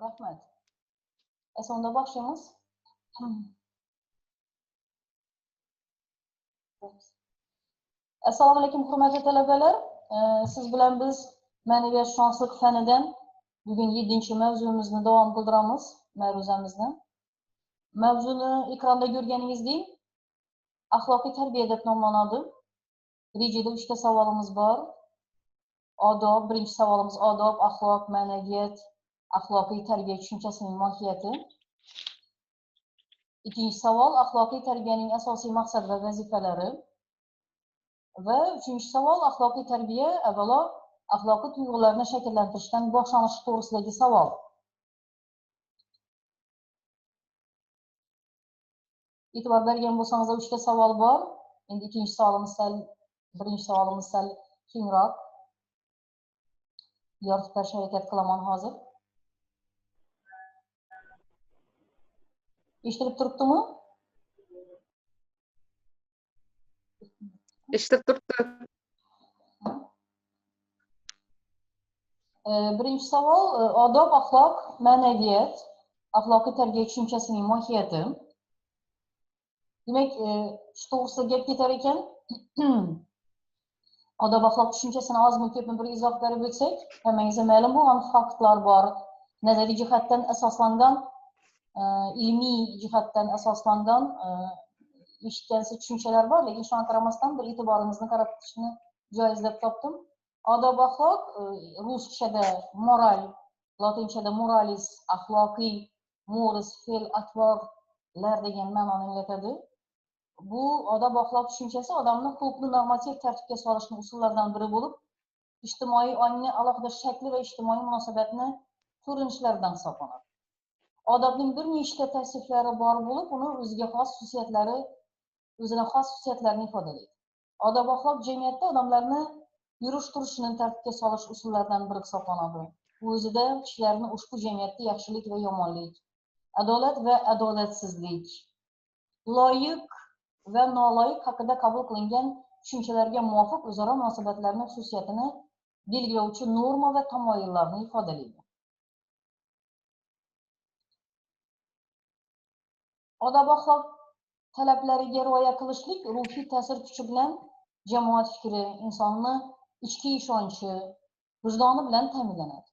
Rahmat. Sonda başlayımız. Assalomu alaykum hurmatli talabalar. Siz bilan biz ma'naviyatshunoslik fanidan bugun 7-mavzumuzni davom qildiramiz, ma'ruzamizni. Mavzuni ekranda ko'rganingizdek, axloqiy tarbiya deb nomlanadi. Rejada 3 ta savolimiz bor. Odob, birinchi savolimiz odob, axloq, ma'naviyat, axloqiy tarbiya tushunchasining mohiyati. Ikkinchi savol axloqiy tarbiyaning asosiy maqsad va vazifalari. Va uchinchi savol axloqiy tarbiya avvalo axloqiy tuyg'ularni shakllantirishdan boshlanishi to'g'risidagi savol. E'tibor bergan bo'lsangiz 3 ta savol bor. Endi ikkinchi savolimiz birinchi savolimiz sal kengroq. Yoritib berishga harakat qilaman hozir. Eshitilib turibdimi? Eshitilib turibdi. Birinchi savol odob, axloq, ma'naviyat, axloqiy tarbiya tushunchasining mohiyati. Demak, shu to'g'risida gap ketar ekan. Odob, axloq tushunchasini ozmi ko'pmi bir izoh berib o'tsak, hammangizga ma'lum bo'lgan faktlar bor. Nazariy jihatdan asoslangan, ilmiy jihatdan asoslangan eshitgansiz tushunchalar bor, lekin shunga qaramasdan bir e'tiboringizni qaratishni joiz deb topdim. Odob, axloq ruschada moral, latinchada moralis, axloqiy, moris, fe'l, atvorlar degan ma'noni anglatadi. Bu odob, axloq tushunchasi odamni xulqni normativ tartibga solishning usullaridan biri bo'lib, ijtimoiy ongni alohida shakli va ijtimoiy munosabatni ko'rinishlaridan hisoblanadi. Odobning bir nechta tavsiflari bor bo'lib, uni o'ziga xos xususiyatlarini ifodalaydi. Odob, axloq jamiyatda odamlarni yurish-turishini tartibga solish usullaridan biri hisoblanadi. Bu o'zida kishilarni ushbu jamiyatda yaxshilik va yomonlik, adolat va adolatsizlik, loyiq va noloyiq haqida qabul qilingan tushunchalarga muvofiq o'zaro munosabatlarning xususiyatini belgilovchi norma va tamoyillarni ifodalaydi. Odob, axloq talablariga rioya qilishlik ruhiy ta'sir kuchi bilan jamoat fikri, insonni ichki ishonchi, vijdoni bilan ta'minlanadi.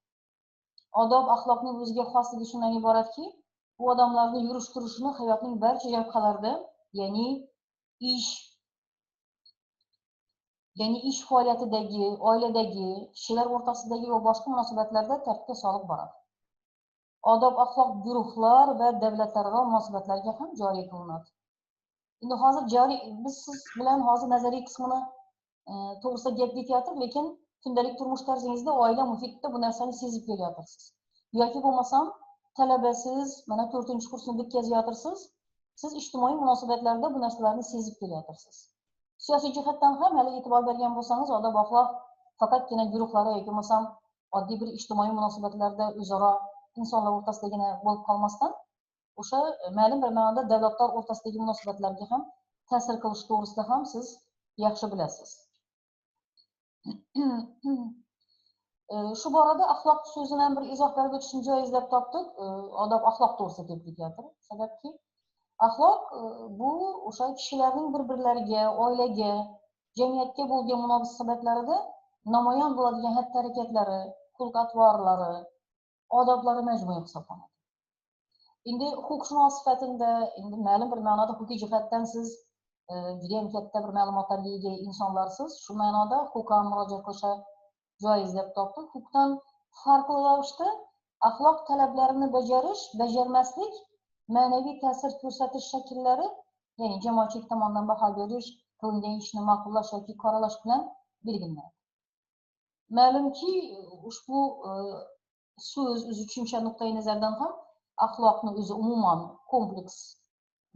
Odob, axloqning o'ziga xosligi shundan iboratki, bu odamlarning yurish-turishini hayotning barcha jabhalarida, ya'ni ish faoliyatidagi, oiladagi, kishilar o'rtasidagi va boshqa munosabatlarda tartibga solib boradi. Odob, axloq guruhlar va davlatlararo munosabatlarga ham joriy qilinadi. Endi hozir biz siz bilan hozir nazariy qismini to'g'risida gap ketyapti, lekin kundalik turmush tarzingizda, oila muhitida bu narsani sezib kelyapsiz. Yoki bo'lmasam talabasiz, mana 4-kursni bitkazyapsiz, siz ijtimoiy munosabatlarda bu narsalarni sezib kelyapsiz. Siyosiy jihatdan ham hali e'tibor bergan bo'lsangiz, odob, axloq faqatgina guruhlarda yoki bo'lmasam oddiy bir ijtimoiy munosabatlarda o'zaro insonlar o'rtasidagina bo'lib qolmasdan, o'sha ma'lum bir ma'noda davlatlar o'rtasidagi munosabatlarga ham ta'sir qilish to'g'risida ham siz yaxshi bilasiz. Shu borada axloq so'zini ham bir izoh berib o'tishni joiz deb topdik. Odob, axloq to'g'risida gap ketyapti. Sababki axloq bu o'sha kishilarning bir-birlariga, oilaga, jamiyatga bo'lgan munosabatlarida namoyon bo'ladigan xatti-harakatlari, xulq-atvorlari, odoblari majmui hisoblanadi. Endi huquqshunos sifatida, endi ma'lum bir ma'noda huquqiy jihatdan siz juda ham katta bir ma'lumotlarga ega insonlarsiz. Shu ma'noda huquqqa murojaat qilishga joiz deb topdik. Huquqdan farqli ravishda axloq talablarini bajarish, bajarmaslik, ma'naviy ta'sir ko'rsatish shakllari, ya'ni jamoatchilik tomonidan baho berish, qilingan ishni ma'qullash yoki qoralash bilan belgilanadi. Ma'lumki, ushbu so'z o'zi tushuncha nuqtai nazaridan ham axloqni o'zi umuman kompleks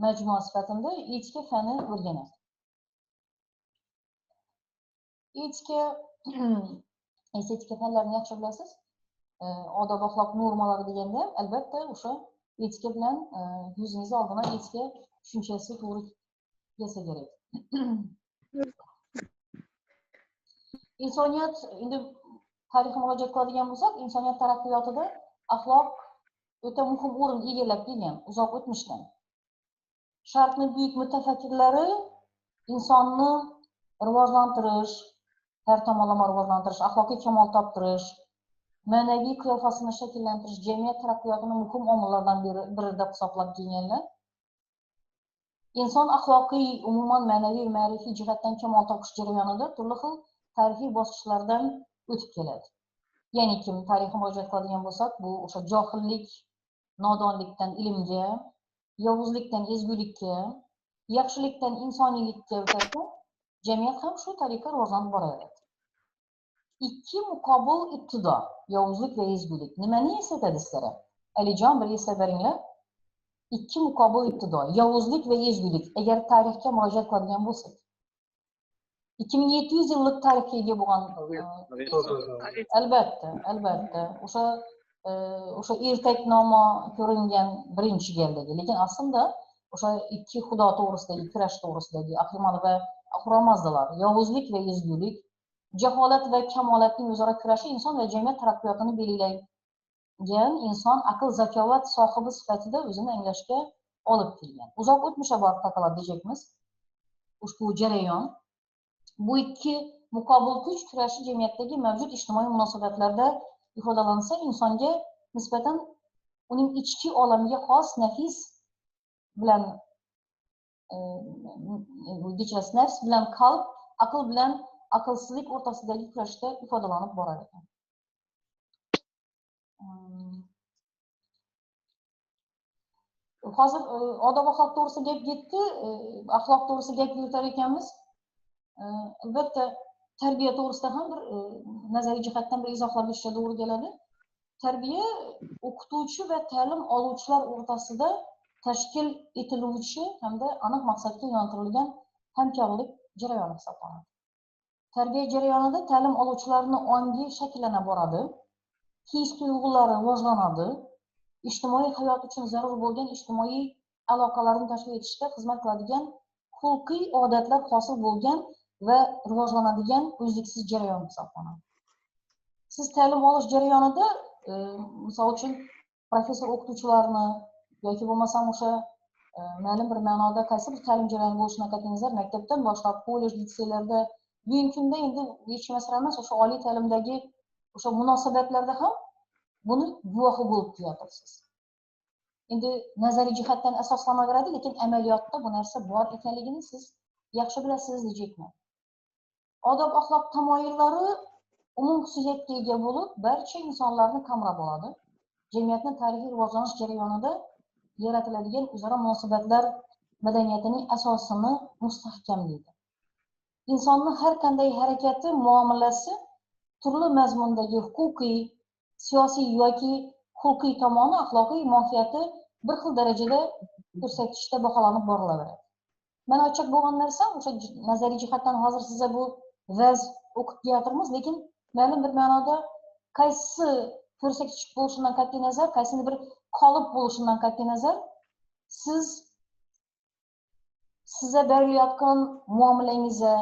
majmua sifatida etika fani o'rganadi. Estetika fanlarini yaxshi bilasiz. Odob, axloq normalari deganda albatta o'sha etika bilan yuzingiz oldidan etika tushunchasi to'g'ri kelsa kerak. Insoniyat, endi tarixga murojaat qiladigan bo'lsak, insoniyat taraqqiyotida axloq o'ta muhim o'rin egallab kelgan uzoq o'tmishdan. Sharqning buyuk mutafakkirlari insonni rivojlantirish, har tomonlama rivojlantirish, axloqiy kamol toptirish, ma'naviy qiyofasini shakllantirish, jamiyat taraqqiyotini muhim omillardan biri deb hisoblab kelganlar. Inson axloqiy, umuman ma'naviy, ma'rifiy jihatdan kamol topish jarayonida turli xil tarixiy bosqichlardan o'tib keladi. Ya'ni kim tarixga murojaat qiladigan bo'lsak, bu o'sha johillik, nodonlikdan ilmga, yovuzlikdan ezgulikka, yaxshilikdan insoniylikka o'tarkan, jamiyat ham shu tariqa rivojlanib boraveradi. Ikki muqobil ibtido, yovuzlik va ezgulik. Nimani eslatadi sizlarga? Alijon, bir eslab beringlar. Ikki muqobil ibtido, yovuzlik va ezgulik. Agar tarixga murojaat qiladigan bo'lsak, 2700 yillik tarixga ega bo'lgan albatta o'sha ertaknoma ko'ringan birinchi galdagi, lekin aslida o'sha ikki xudo to'g'risidagi kurash to'g'risidagi Ahriman va Ahuromazdalar, yovuzlik va ezgulik, jaholat va kamolatning o'zaro kurashi inson va jamiyat taraqqiyotini belgilagan inson aql zakovat sohibi sifatida o'zini anglashga olib kelgan. Uzoq o'tmishga borib taqaladi deyapmiz. Ushbu jarayon bu ikki muqobil kuch kurashi jamiyatdagi mavjud ijtimoiy munosabatlarda ifodalansa, insonga nisbatan uning ichki olamiga xos nafs bilan nafs bilan qalb, aql bilan aqlsizlik o'rtasidagi kurashda ifodalanib borar ekan. Hozir odob axloq to'g'risida gap ketdi, axloq to'g'risida gap yuritar ekanmiz. Albatta tarbiya to'g'risida ham bir nazariy jihatdan bir izohlab berishga to'g'ri keladi. Tarbiya o'qituvchi va ta'lim oluvchilar o'rtasida tashkil etiluvchi hamda aniq maqsadga yo'naltirilgan hamkorlik jarayoni hisoblanadi. Tarbiya jarayonida ta'lim oluvchilarning ongi shakllana boradi, his-tuyg'ulari rivojlanadi, ijtimoiy hayot uchun zarur bo'lgan ijtimoiy aloqalarni tashkil etishda xizmat qiladigan xulqiy odatlar hosil bo'lgan va rivojlanadigan uzluksiz jarayon hisoblanadi. Siz ta'lim olish jarayonida misol uchun professor o'qituvchilarni yoki bo'lmasam o'sha ma'lum bir ma'noda qaysi bir ta'lim jarayoni bo'lishini aytdingizlar, maktabdan boshlab kollej, litseylarda, bugungi kunda endi hech masala emas, o'sha oliy ta'limdagi o'sha munosabatlarda ham buni guvohi bo'lib kelyapsiz. Endi nazariy jihatdan asoslanaveradi, lekin amaliyotda bu narsa bor ekanligini siz yaxshi bilasiz deyapman. Odob axloq tamoyillari umum xususiyatga ega bo'lib, barcha insonlarni qamrab oladi. Jamiyatning tarixiy rivojlanish jarayonida yaratiladigan o'zaro munosabatlar madaniyatining asosini mustahkamlaydi. Insonning har qanday harakati, muomalasi turli mazmundagi huquqiy, siyosiy yoki xulqiy tomoni, axloqiy mohiyati bir xil darajada ko'rsatkichda baholanib borilaveradi. Mana ochib bo'lgan narsa o'sha nazariy jihatdan hozir sizga bu vaz o'qib keltiramiz, lekin ma'lum bir ma'noda qaysi ko'rsatkich bo'lishidan qat'iy nazar, qaysi bir qolip bo'lishidan qat'iy nazar, sizga berilayotgan muomalangizga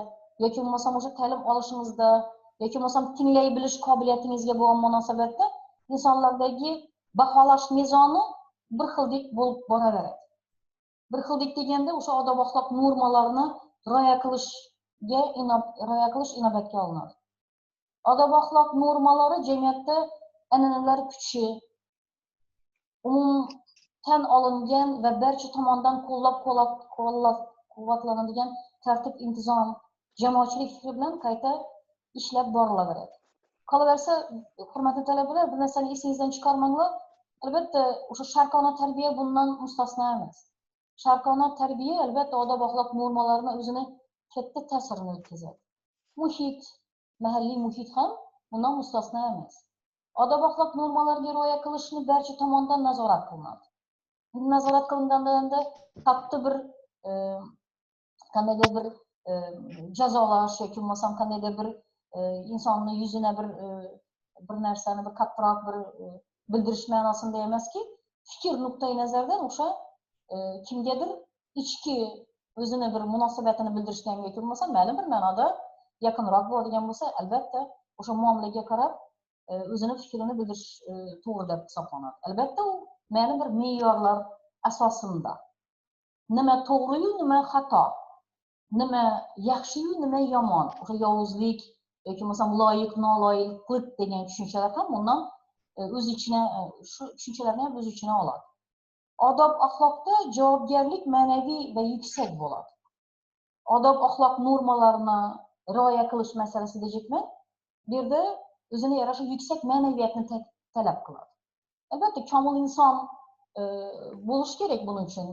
yoki bo'lmasam o'sha ta'lim olishingizda yoki bo'lmasam tinglay bilish qobiliyatingizga bo'lgan munosabatda insonlardagi baholash mezoni bir xildek bo'lib boraveradi. Bir xildek deganda o'sha odob axloq normalarini rioya qilish inobatga olinadi. Odob axloq normalari jamiyatda an'analar kuchi, tan olingan va barcha tomonidan qo'llab-quvvatlanadigan tartib, intizom, jamoatchilik fikri bilan qayta ishlab borilaveradi. Qolaversa, hurmatli talabalar, bir narsani esingizdan chiqarmanglar. Albatta, o'sha sharqona tarbiya bundan mustasno emas. Sharqona tarbiya albatta odob axloq normalarini o'zini katta ta'sirini o'tkazadi. Muhit, mahalliy muhit ham bundan mustasno emas. Odob axloq normalariga rioya qilishni barcha tomonidan nazorat qilinadi. Nazorat qilinganda katta bir qandaydir bir jazolash yoki bo'lmasam qandaydir bir insonni yuzina bir narsani bir kattaroq bir bildirish ma'nosida emaski, fikr nuqtai nazaridan o'sha kimgadir ichki o'zini bir munosabatini bildirishdan yoki bo'lmasam ma'lum bir ma'noda yaqinroq bo'ladigan bo'lsa, albatta o'sha muomalaga qarab o'zini fikrini bildirish to'g'ri deb hisoblanadi. Albatta u ma'lum bir me'yorlar asosida. Nima to'g'ri-yu, nima xato, nima yaxshi-yu, nima yomon, o'sha yovuzlik yoki masalan loyiq, noloyiqlik degan tushunchalar ham bundan o'z ichine shu tushunchalarni ham o'z ichine oladi. Odob axloqda javobgarlik ma'naviy va yuksak bo'ladi. Odob axloq normalarini rioya qilish masalasida jetmay, bu yerda o'zini yarasha yuksak ma'naviyatni talab qiladi. Albatta, komil inson bo'lish kerak buning uchun.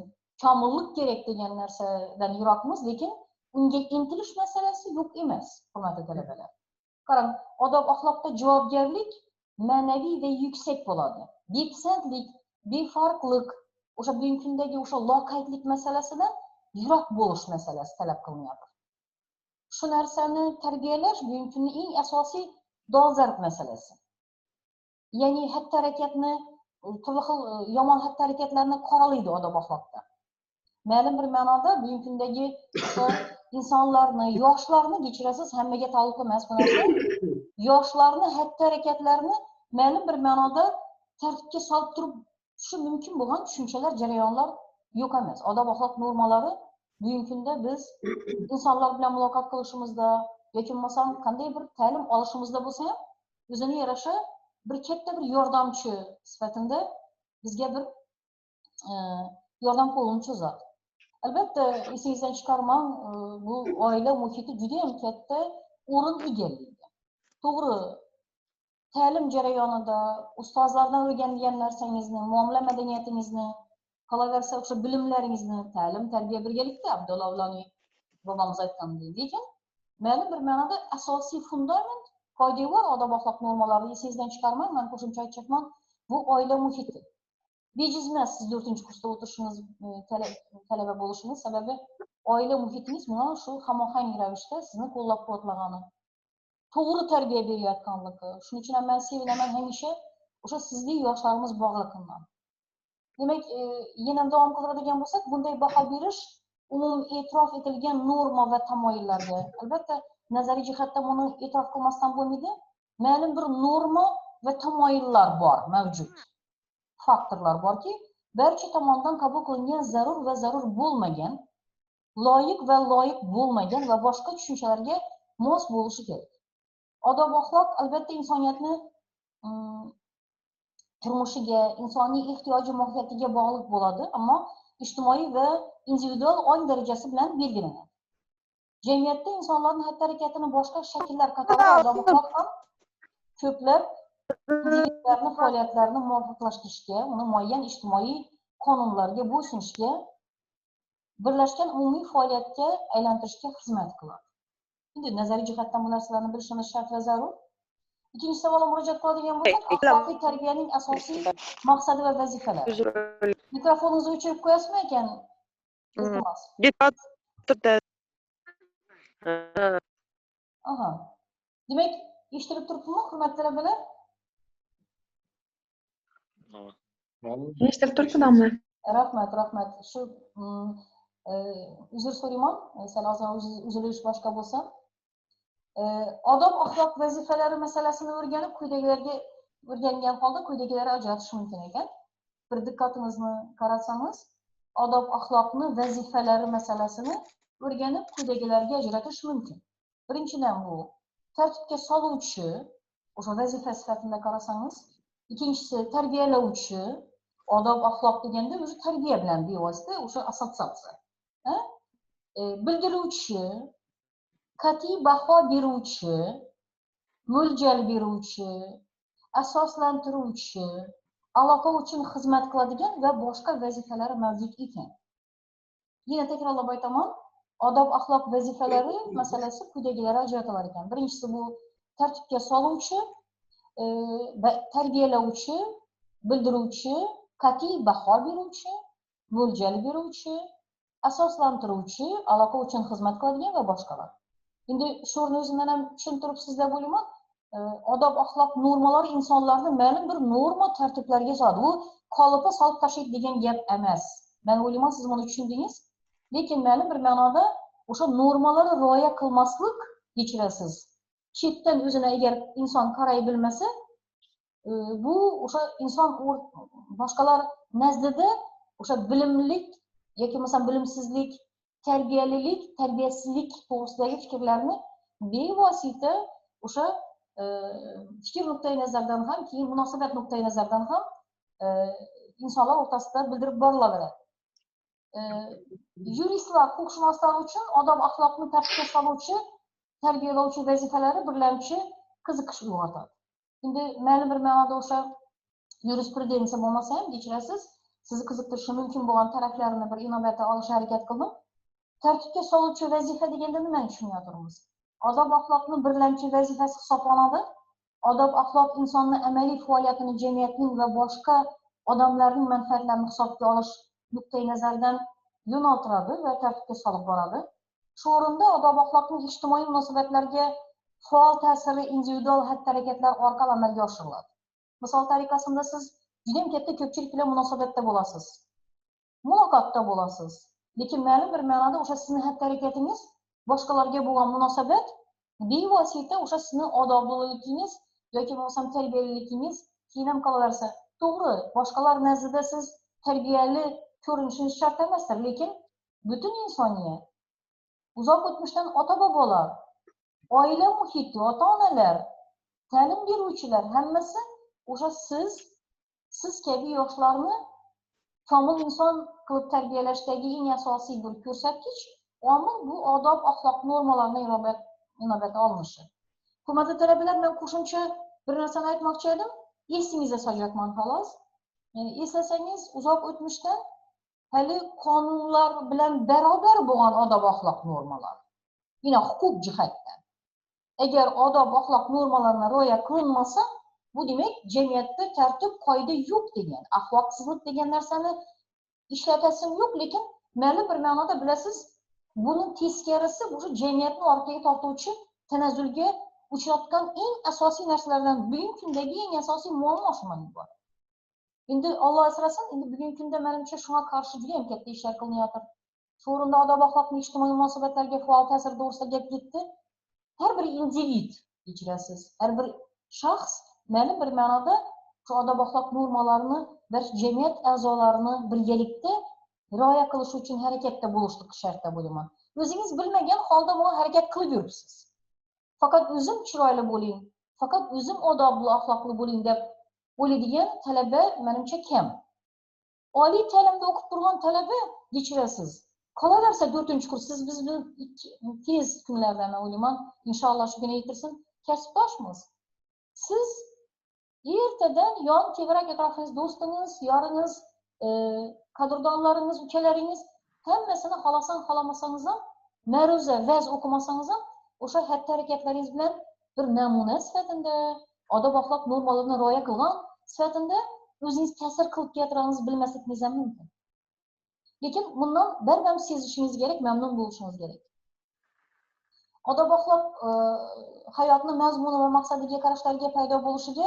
Komillik kerak degan narsadan yiroqmiz, lekin unga intilish masalasi yo'q emas, hurmatli talabalar. Qarang, odob axloqda javobgarlik ma'naviy va yuksak bo'ladi. Bepisandlik, befarqlik, o'sha bugungi kundagi o'sha loqaydlik masalasidan yiroq bo'lish masalasi talab qilinadi. Shu narsani tarbiyalash bugungi kunning eng asosiy dolzarb masalasi. Ya'ni xatti-harakatni, turli xil yomon xatti-harakatlarni qoralaydi odob axloqda. Ma'lum bir ma'noda bugungi kundagi insonlarni, yoshlarni kechirasiz, hammaga taalluqli emas bu narsa. Yoshlarni xatti-harakatlarini ma'lum bir ma'noda tartibga solib turib shu mumkin bo'lgan tushunchalar, jarayonlar yo'q emas. Odob axloq normalari bugungi kunda biz insonlar bilan muloqot qilishimizda yoki masalan qanday bir ta'lim olishimizda bo'lsa ham o'zini yarasha bir katta bir yordamchi sifatida bizga bir yordam qo'lini cho'zadi. Albatta, esingizdan chiqarmang, bu oila muhiti juda ham katta o'rin egallaydi. To'g'ri, ta'lim jarayonida ustozlardan o'rgangan narsangizni, muomala madaniyatingizni, qolaversa o'sha bilimlaringizni, ta'lim, tarbiya birgalikda Abdulla Avloniy bobomiz aytgandek, lekin ma'lum bir ma'noda asosiy fundament, qoidavor odob axloq normalarini esingizdan chiqarmang, men qo'shimcha aytmoqchiman, bu oila muhiti. Bejiz emas siz 4-kursda o'tirishingiz, talaba bo'lishingiz sababi oila muhitingiz mana shu hamohang ravishda sizni qo'llab-quvvatlagani, to'g'ri tarbiya berayotganligi. Shuning uchun ham men sevinaman hamisha o'sha sizning yoshlarimiz bog'liqligidan. Demak, yana davom qiladigan bo'lsak, bunday baho berish umum e'tirof etilgan norma va tamoyillarga, albatta nazariy jihatdan buni e'tirof qilmasdan bo'lmaydi. Ma'lum bir norma va tamoyillar bor, mavjud. Faktorlar borki, barcha tomonidan qabul qilingan zarur va zarur bo'lmagan, loyiq va loyiq bo'lmagan va boshqa tushunchalarga mos bo'lishi kerak. Odob axloq albatta insoniyatni turmushiga, insoniy ehtiyoji mohiyatiga bog'liq bo'ladi, ammo ijtimoiy va individual ong darajasi bilan belgilanadi. Jamiyatda insonlarning xatti-harakatini boshqa shakllar qatorida odob axloq ham ko'plab individlarning faoliyatlarini muvofiqlashtirishga, uni muayyan ijtimoiy qonunlarga bo'ysunishga, birlashgan umumiy faoliyatga aylantirishga xizmat qiladi. Endi nazariy jihatdan bu narsalarni bilishimiz shart va zarur. Ikkinchi savolga murojaat qiladigan bo'lsak, axloqiy tarbiyaning asosiy maqsadi va vazifalari. Mikrofoningizni o'chirib qo'yasizmi ekan? Iltimos. Aha. Demak, eshitilib turibdimi, hurmatli talabalar? Eshitib turibdimmi? Rahmat, rahmat. Shu uzr so'rayman, sal ozgina uzilish boshqa bo'lsa. Odob axloq vazifalari masalasini o'rganib, quyidagilarga o'rgangan holda quyidagilarni ajratish mumkin ekan. Bir diqqatingizni qaratsangiz, odob axloqni vazifalari masalasini o'rganib, quyidagilarga ajratish mumkin. Birinchidan bu tartibga soluvchi, o'sha vazifa sifatida qarasangiz, ikkinchisi tarbiyalovchi, odob axloq deganda o'sha tarbiya bilan bevosita o'sha assotsiatsiya. Bildiruvchi, qat'iy baho beruvchi, mo'ljal beruvchi, asoslantiruvchi, aloqa uchun xizmat qiladigan va boshqa vazifalari mavjud ekan. Yana takrorlab aytaman, odob axloq vazifalari masalasi quyidagilar ajratilar ekan. Birinchisi bu tartibga soluvchi, tarbiyalovchi, bildiruvchi, qat'iy baho beruvchi, mo'ljal beruvchi, asoslantiruvchi, aloqa uchun xizmat qiladigan va boshqalar. Endi shu o'rni o'zimdan ham tushuntirib sizlar bo'laman. Odob axloq normalari insonlarni ma'lum bir norma tartiblarga soladi. Bu qolipga solib tashlaydi degan gap emas. Men o'ylayman siz buni tushundingiz. Lekin ma'lum bir ma'noda o'sha normalarga rioya qilmaslik kechirasiz. Chetdan o'zini agar inson qaray bilmasa, bu o'sha inson boshqalar nazdida o'sha bilimlilik yoki masalan bilimsizlik, tarbiyalilik, tarbiyasizlik to'g'risidagi fikrlarni bevosita o'sha fikr nuqtai nazaridan ham, keyin munosabat nuqtai nazaridan ham insonlar o'rtasida bildirib borilaveradi. Yuristlar, huquqshunoslar uchun odob axloqni tartibga soluvchi, tarbiyalovchi vazifalari birlamchi qiziqish uyg'otadi. Endi ma'lum bir ma'noda o'sha yurisprudensiya bo'lmasa ham, kechirasiz, sizni qiziqtirishi mumkin bo'lgan taraflarini bir inobatga olishga harakat qildim. Tartibga soluvchi vazifa deganda nimani tushunyapmiz? Odob axloqning birlamchi vazifasi hisoblanadi. Odob axloq insonning amaliy faoliyatini jamiyatning va boshqa odamlarning manfaatlarini hisobga olish nuqtai nazaridan yo'naltiradi va tartibga solib boradi. Shu o'rinda odob axloqning ijtimoiy munosabatlarga faol ta'siri individual xatti-harakatlar orqali amalga oshiriladi. Misol tariqasida siz juda ham katta ko'pchilik bilan munosabatda bo'lasiz. Muloqotda bo'lasiz. Lekin ma'lum bir ma'noda o'sha sizning xatti-harakatingiz, boshqalarga bo'lgan munosabat bevosita o'sha sizning odobliligingiz yoki bo'lmasam tarbiyaligingiz keyin ham qolaversa. To'g'ri, boshqalar nazdida siz tarbiyali ko'rinishingiz shart emasdir, lekin butun insoniyat, uzoq o'tmishdan ota-bobolar, oila muhiti, ota-onalar, ta'lim beruvchilar hammasi o'sha siz kabi yoshlarni komil inson qilib tarbiyalashdagi eng asosiy bir ko'rsatkich omil bu odob axloq normalarini inobatga olinishi. Hurmatli talabalar, men qo'shimcha bir narsani aytmoqchi edim. Esingizda solyapman xolos. Eslasangiz, uzoq o'tmishdan hali qonunlar bilan barobar bo'lgan odob axloq normalari. Yine huquq jihatdan. Agar odob axloq normalariga rioya qilinmasa, bu demak jamiyatda tartib qoida yo'q degan, axloqsizlik degan narsani ishlatasim yo'q, lekin ma'lum bir ma'noda bilasiz, buning teskarisi o'sha jamiyatni orqaga tortuvchi tanazzulga uchrayotgan eng asosiy narsalardan bugungi kundagi eng asosiy muammo shundan iborat. Endi Alloh asrasin, endi bugungi kunda menimcha shunga qarshi juda ham katta ishlar qilinyapti. Shu o'rinda odob axloqning ijtimoiy munosabatlarga faol ta'sir to'g'risida gap ketdi. Har bir individ, kechirasiz, har bir shaxs ma'lum bir ma'noda shu odob axloq normalarini bir jamiyat a'zolarini birgalikda rioya qilish uchun harakatda bo'lishlik shartda bo'laman. O'zingiz bilmagan holda buni harakat qilib yuribsiz. Faqat o'zim chiroyli bo'ling, faqat o'zim odobli, axloqli bo'ling deb o'ylaydigan talaba menimcha kam. Oliy ta'limda o'qib turgan talaba, kechirasiz, qolaversa 4-kurs, siz bizni tez kunlarda men o'ylayman, inshaalloh shu kuni yetirsin, kasbdoshmiz. Siz ertadan yon tevarak atrofingiz, do'stingiz, yoringiz, qadrdonlaringiz, ukalaringiz hammasini xolasan, xolamasangiz ham, ma'ruza, vaz o'qimasangiz ham o'sha xatti-harakatlaringiz bilan bir namuna sifatida, odob axloq normalarini rioya qilgan sifatida o'zingiz ta'sir qilib kelatiringizni bilmasligingiz ham mumkin. Lekin bundan baribir sezishingiz kerak, mamnun bo'lishingiz kerak. Odob axloq hayotni mazmuni va maqsadiga qarashlarga paydo bo'lishiga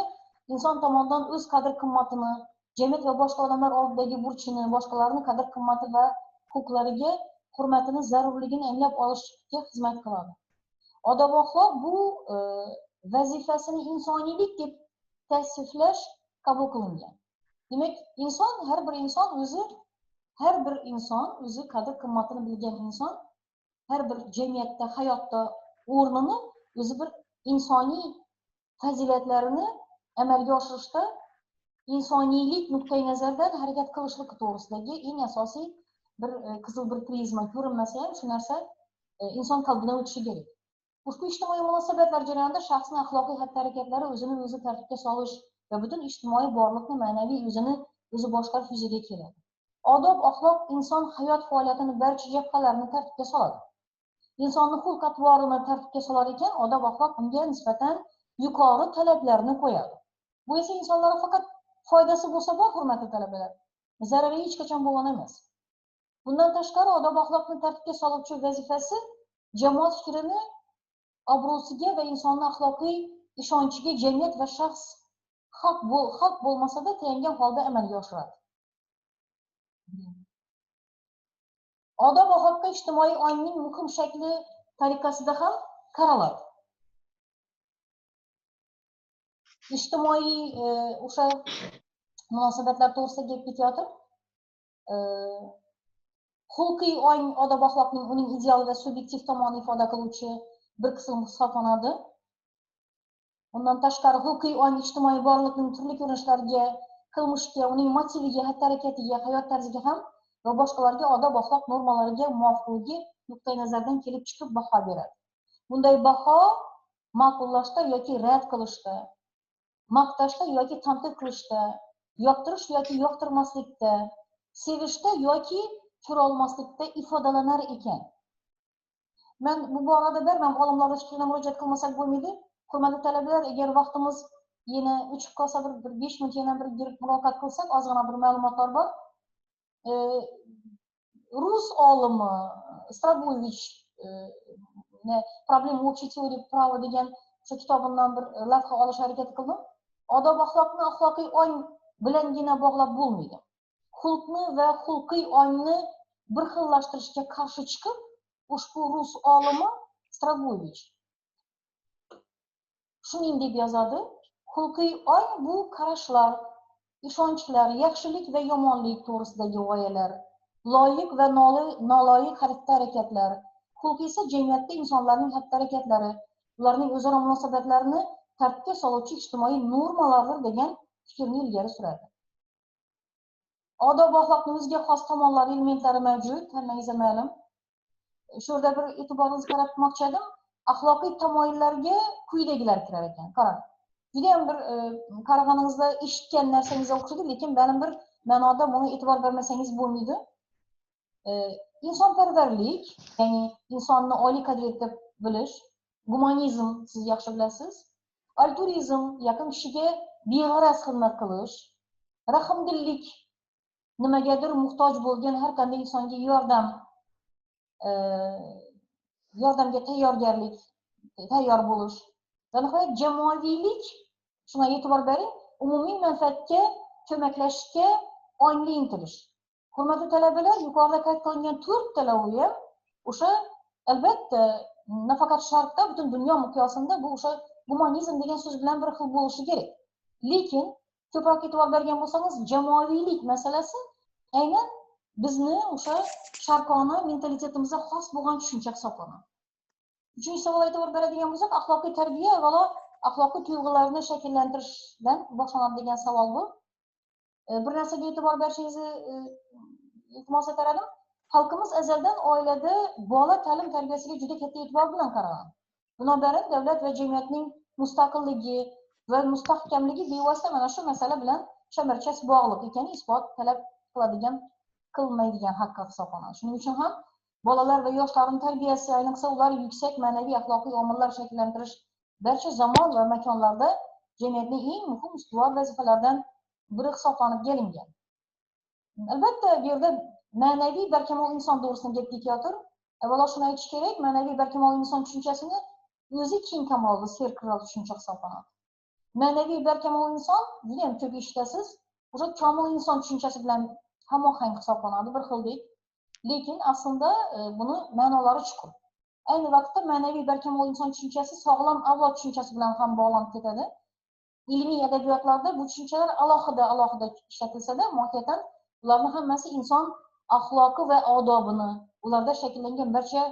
inson tomonidan o'z qadr-qimmatini, jamiyat va boshqa odamlar oldidagi burchini, boshqalarning qadr-qimmati va huquqlariga hurmatini zarurligini anglab olishga xizmat qiladi. Odob axloq bu vazifasini insoniylik deb tavsiflash qabul qilingan. Demak, har bir inson o'zi qadr-qimmatini bilgan inson har bir jamiyatda, hayotda o'rnini o'zi bir insoniy fazilatlarini amalga oshirishda insoniylik nuqtai nazaridan harakat qilishlik to'g'risidagi eng asosiy bir qizil bir prizma ko'rinmasa ham shu narsa inson qalbidan o'tishi kerak. Ushbu ijtimoiy munosabatlar jarayonida shaxsning axloqiy xatti-harakatlari o'zini o'zi tartibga solish va butun ijtimoiy borliqni ma'naviy o'zini o'zi boshqarish yuzaga keladi. Odob axloq inson hayot faoliyatini barcha jabhalarini tartibga soladi. Insonning xulq-atvorini tartibga solar ekan, odob axloq unga nisbatan yuqori talablarni qo'yadi. Bu esa insonlarga faqat foydasi bo'lsa bor, hurmatli talabalar, zarari hech qachon bo'lgan emas. Bundan tashqari odob axloqni tartibga soluvchi vazifasi jamoat fikrini obro'siga va insonning axloqiy ishonchiga jamiyat va shaxs xalq bo'lmasada tayangan holda amalga oshiradi. Odob axloqqa ijtimoiy ongning muhim shakli tariqasida ham qaraladi. Ijtimoiy o'sha munosabatlar to'g'risida gap ketyapti. Xulqiy odob axloqning uning ideal va subyektiv tomonini ifoda qiluvchi bir qism hisoblanadi. Undan tashqari xulqiy ijtimoiy borliqning turli ko'rinishlariga, qilmishga, uning motiviga, xatti-harakatiga, hayot tarziga ham va boshqalarga odob axloq normalariga muvofiqligi nuqtai nazaridan kelib chiqib baho beradi. Bunday baho ma'qullashda yoki rad qilishda, maqtashda yoki tanqid qilishda, yoqtirish yoki yoqtirmaslikda, sevishda yoki ko'ra olmaslikda ifodalanar ekan. Men bu borada bermam, olimlarning fikriga murojaat qilmasak bo'lmaydi. Hurmatli talabalar, agar vaqtimiz yana o'chib qolsa, bir 5 minut yana bir girib muloqot qilsak, ozgina bir ma'lumotlar bor. Rus olimi Strabovich Problem общей теории права degan o'sha kitobimdan bir lavha olish harakati qildim. Odob axloqni axloqiy ong bilangina bog'lab bo'lmaydi. Xulqni va xulqiy ongni bir xillashtirishga qarshi chiqib, ushbu rus olimi Strabovich shuning deb yozadi. Xulqiy ong bu qarashlar, ishonchlar, yaxshilik va yomonlik to'g'risidagi g'oyalar, loyiq va noloyiq xatti-harakatlar. Xulq esa jamiyatda insonlarning xatti-harakatlari, ularning o'zaro munosabatlarini tartibga soluvchi ijtimoiy normalardir degan fikrni ilgari suradi. Odob axloqning o'ziga xos tomonlari, elementlari mavjud, hammangizga ma'lum. Shu yerda bir e'tiboringizni qaratmoqchi edim. Axloqiy tamoyillarga quyidagilar kirar ekan. Qarang. Juda ham bir qarag'aningizda eshitgan narsangizga o'xshaydi, lekin ma'lum bir ma'noda buni e'tibor bermasangiz bo'lmaydi. İnsonparvarlik, ya'ni insonni oliy qadriyat deb bilish, gumanizm siz yaxshi bilasiz, altruizm, yaqin kishiga beg'araz xizmat qilish, rahmdillik, nimagadir muhtoj bo'lgan har qanday insonga yordamga tayyor bo'lish. Va nihoyat jamoaviylik, shunga e'tibor bering, umumiy manfaatga ko'maklashishga ongli intilish. Hurmatli talabalar, yuqorida qayd qilingan 4 talovi ham o'sha albatta nafaqat sharqda, butun dunyo miqyosida bu o'sha gumanizm degan so'z bilan bir xil bo'lishi kerak. Lekin ko'proq e'tibor bergan bo'lsangiz, jamoaviylik masalasi aynan bizni o'sha sharqona mentalitetimizga xos bo'lgan tushuncha hisoblanadi. Uchinchi savolga e'tibor beradigan bo'lsak, axloqiy tarbiya avvalo axloqiy tuyg'ularni shakllantirishdan boshlanadi degan savol bu. Bir narsaga e'tibor berishingizni iltimos etadim. Xalqimiz azaldan oilada bola ta'lim tarbiyasiga juda katta e'tibor bilan qaragan. Binobarin davlat va jamiyatning mustaqilligi va mustahkamligi bevosita mana shu masala bilan shamarchas bog'liq ekani isbot talab qilmaydigan haqqa hisoblanadi. Shuning uchun ham bolalar va yoshlarning tarbiyasi, ayniqsa ular yuksak ma'naviy axloqiy omillar shakllantirish barcha zamon va makonlarda jamiyatning eng muhim ustuvor vazifalaridan biri hisoblanib kelingan. Albatta, bu yerda ma'naviy barkamol inson to'g'risida gap ketyotir. Avvalo shuni aytish kerak, ma'naviy barkamol inson tushunchasini o'zi keng kamolda serqirol tushuncha hisoblanadi. Ma'naviy barkamol inson, juda ham ko'p eshitasiz, o'sha komil inson tushunchasi bilan hamohang hisoblanadi, bir xildek. Lekin aslida buni ma'nolari chuqur. Ayni vaqtda ma'naviy barkamol inson tushunchasi sog'lom avlod tushunchasi bilan ham bog'lanib ketadi. Ilmiy adabiyotlarda bu tushunchalar alohida ishlatilsa-da, mohiyatan ularning hammasi inson axloqi va odobini, ularda shakllangan barcha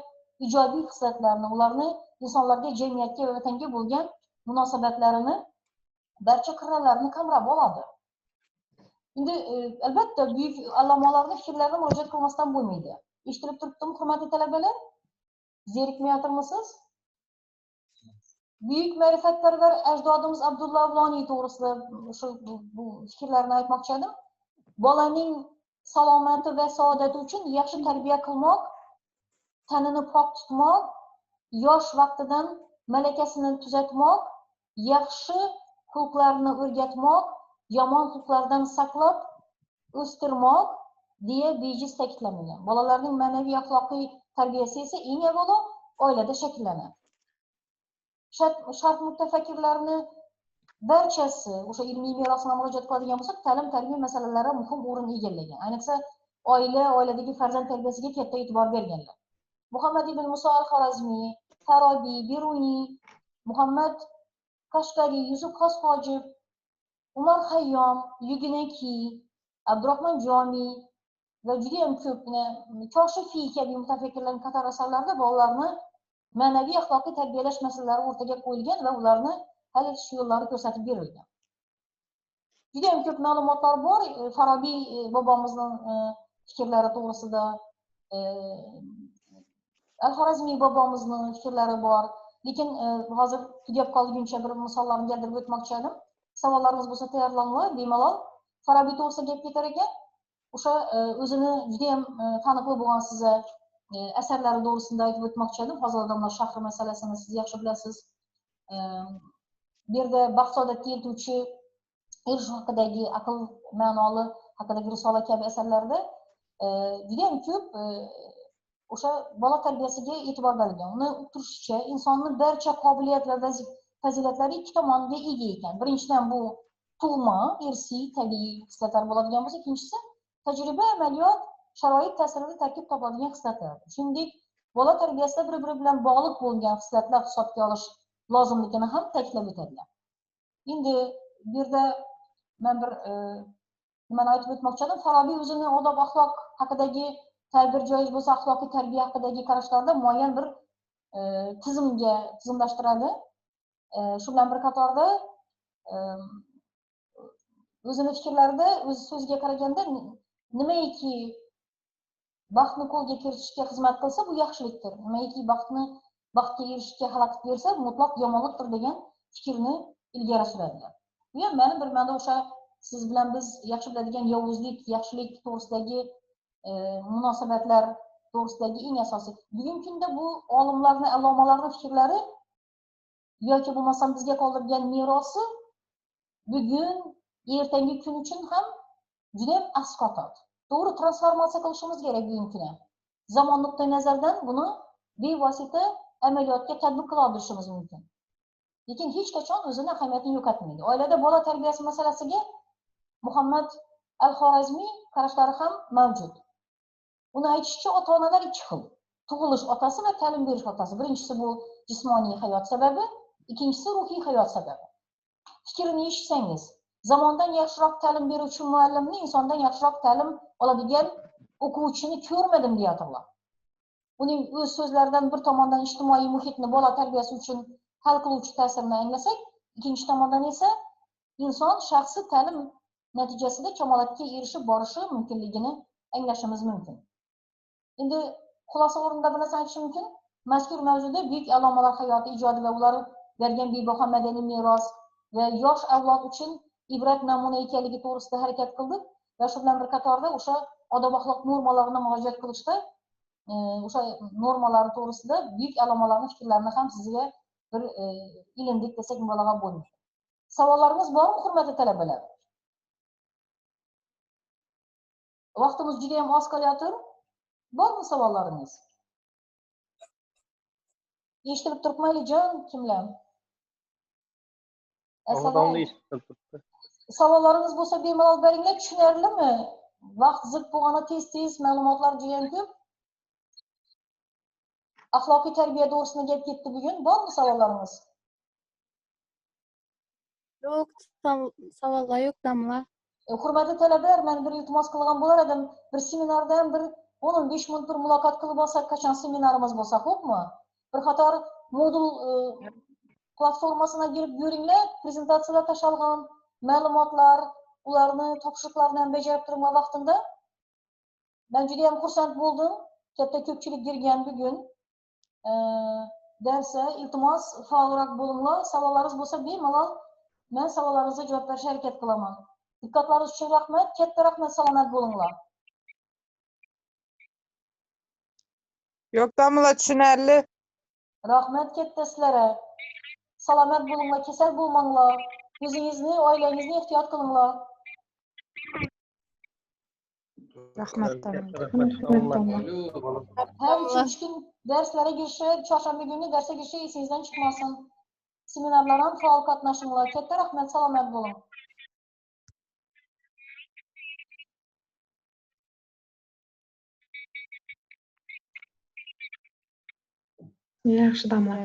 ijobiy xislatlarni, ularni insonlarga, jamiyatga va vatanga bo'lgan munosabatlarini, barcha qirralarini qamrab oladi. Endi albatta buyuk allomalarning fikrlariga murojaat qilmasdan bo'lmaydi. Eshitilib turibdimi, hurmatli talabalar? Zerikmayotirmisiz? Buyuk ma'rifatparvar ajdodimiz Abdulla Avloniy to'g'risida shu bu fikrlarni aytmoqchi edim. Bolaning salomati va saodati uchun yaxshi tarbiya qilmoq, tanini pok tutmoq, yosh vaqtidan malakasini tuzatmoq, yaxshi xulqlarni o'rgatmoq, yomon xulqlardan saqlab o'stirmoq deya bejiz ta'kidlangan. Bolalarning ma'naviy axloqiy tarbiyasi esa eng avvalo oilada shakllanadi. Sharq mutafakkirlarini barchasi o'sha ilmiy merosga murojaat qiladigan bo'lsak, ta'lim tarbiya masalalari muhim o'rin egallagan. Ayniqsa oiladagi farzand tarbiyasiga katta e'tibor berganlar. Muhammad ibn Muso al-Xorazmiy, Farabiy, Biruniy, Muhammad Qashqariy, Yusuf Xos Hojib Umar Hayyom, Yugneki, Abdurahmon Jomiy va juda ham ko'pni Koshifiy kabi mutafakkirlarning qator asarlarida bolalarni ma'naviy axloqiy tarbiyalash masalalari o'rtaga qo'yilgan va ularni hal etish yo'llari ko'rsatib berilgan. Juda ham ko'p ma'lumotlar bor. Farabiy bobomizning fikrlari to'g'risida, Al-Xorazmiy bobomizning fikrlari bor. Lekin hozir tugab qolguncha bir misollarni keltirib o'tmoqchi edim. Savollarimiz bo'lsa tayyorlanglar, bemalol Farabiy to'g'risida gap ketar ekan. O'sha o'zini juda ham taniqli bo'lgan sizga asarlari to'g'risida aytib o'tmoqchi edim. Hozir odamlar shahri masalasini siz yaxshi bilasiz. Bu yerda Baxtsodatga yetuvchi erish haqidagi aql ma'noli haqidagi risola kabi asarlarda juda ham ko'p o'sha bola tarbiyasiga e'tibor berilgan. Uni uqtirishicha insonning barcha qobiliyat va fazilatlari ikki tomonga ega ekan. Birinchidan bu tug'ma, irsiy, tabiiy xislatlar bo'ladigan bo'lsa, ikkinchisi tajriba, amaliyot, sharoit ta'sirida tarkib topadigan xislatlar. Shuningdek, bola tarbiyasida bir-biri bilan bog'liq bo'lgan xislatlar hisobga olish lozimligini ham ta'kidlab o'tadilar. Endi bu yerda men bir nimani aytib o'tmoqchi edim. Farabiy o'zini odob axloq haqidagi ta'bir joiz bo'lsa axloqiy tarbiya haqidagi qarashlarda muayyan bir tizimlashtiradi. Shu bilan bir qatorda o'zini fikrlarida o'z so'ziga qaraganda nimaiki baxtni qo'lga kiritishga xizmat qilsa bu yaxshilikdir. Nimaiki baxtga erishishga xalaqit bersa mutlaq yomonlikdir degan fikrni ilgari suradilar. Bu ham meni bir ma'noda o'sha siz bilan biz yaxshi biladigan yovuzlik, yaxshilik to'g'risidagi munosabatlar to'g'risidagi eng asosiy. Bugungi kunda bu olimlarning, allomalarning fikrlari yoki bo'lmasam bizga qoldirgan merosi bugun ertangi kun uchun ham juda ham asqotot. To'g'ri transformatsiya qilishimiz kerak bugungi kunda. Zamon nuqtai nazaridan buni bevosita amaliyotga tatbiq qila olishimiz mumkin. Lekin hech qachon o'zini ahamiyatini yo'qotmaydi. Oilada bola tarbiyasi masalasiga Muhammad Al-Xorazmiy qarashlari ham mavjud. Uni aytishicha, ota-onalar ikki xil. Tug'ilish otasi va ta'lim berish otasi. Birinchisi bu jismoniy hayot sababi, ikkinchisi ruhiy hayot sababi. Fikrini eshitsangiz, zamondan yaxshiroq ta'lim beruvchi muallimni insondan yaxshiroq ta'lim oladigan o'quvchini ko'rmadim deyaptilar. Uning o'z so'zlaridan bir tomondan ijtimoiy muhitni bola tarbiyasi uchun hal qiluvchi ta'sirini anglasak, ikkinchi tomondan esa inson shaxsiy ta'lim natijasida kamolotga erishib borishi mumkinligini anglashimiz mumkin. Endi xulosa o'rinda bir narsa aytishim mumkin. Mazkur mavzuda buyuk allomalar hayoti ijodi va ular bergan bebaho madaniy meros va yosh avlod uchun ibrat namuna ekanligi to'g'risida harakat qildik va shu bilan bir qatorda o'sha odob axloq normalarini murojaat qilishda o'sha normalar to'g'risida buyuk allomalarning fikrlarini ham sizga bir ilindik desak mubolag'a bo'lmaydi. Savollarimiz bormi, hurmatli talabalar? Vaqtimiz juda ham oz qolyotir. Bormi savollaringiz? Eshitilib turibmaylijon, kimlar? Savollaringiz bo'lsa bemalol beringlar, tushunarlimi? Vaqt zid bo'lgani tez ma'lumotlar juda ham ko'p. Axloqiy tarbiya to'g'risida gap ketdi bugun. Bormi savollaringiz? Yo'q, savollar yo'q, damla. Hurmatli talabalar, men bir iltimos qilgan bo'lar edim. Bir seminardan bir 10-15 minut bir muloqot qilib olsak, qachon seminarimiz bo'lsa, xo'pmi? Bir qator modul platformasına girib ko'ringlar, prezentatsiyalar tashalgan, ma'lumotlar, ularni topshiriqlarni ham bajarib turgan vaqtimda men juda ham xursand bo'ldim. Katta ko'pchilik kirgan bugun darsa, iltimos faolroq bo'linglar. Savollaringiz bo'lsa bemalol men savollaringizga javob berishga harakat qilaman. Diqqatlaringiz uchun rahmat, katta rahmat, salomat bo'linglar. Yo'q, damla tushunarli. Rahmat katta sizlarga. Salomat bo'linglar, kasal bo'lmanglar. O'zingizni, oilangizni ehtiyot qilinglar. Rahmat. Har 3 kun darslarga kirishib, chorshanba kuni darsga kirishib esingizdan chiqmasin. Seminarlar ham faol qatnashinglar. Katta rahmat, salomat bo'ling. Yaxshi damla.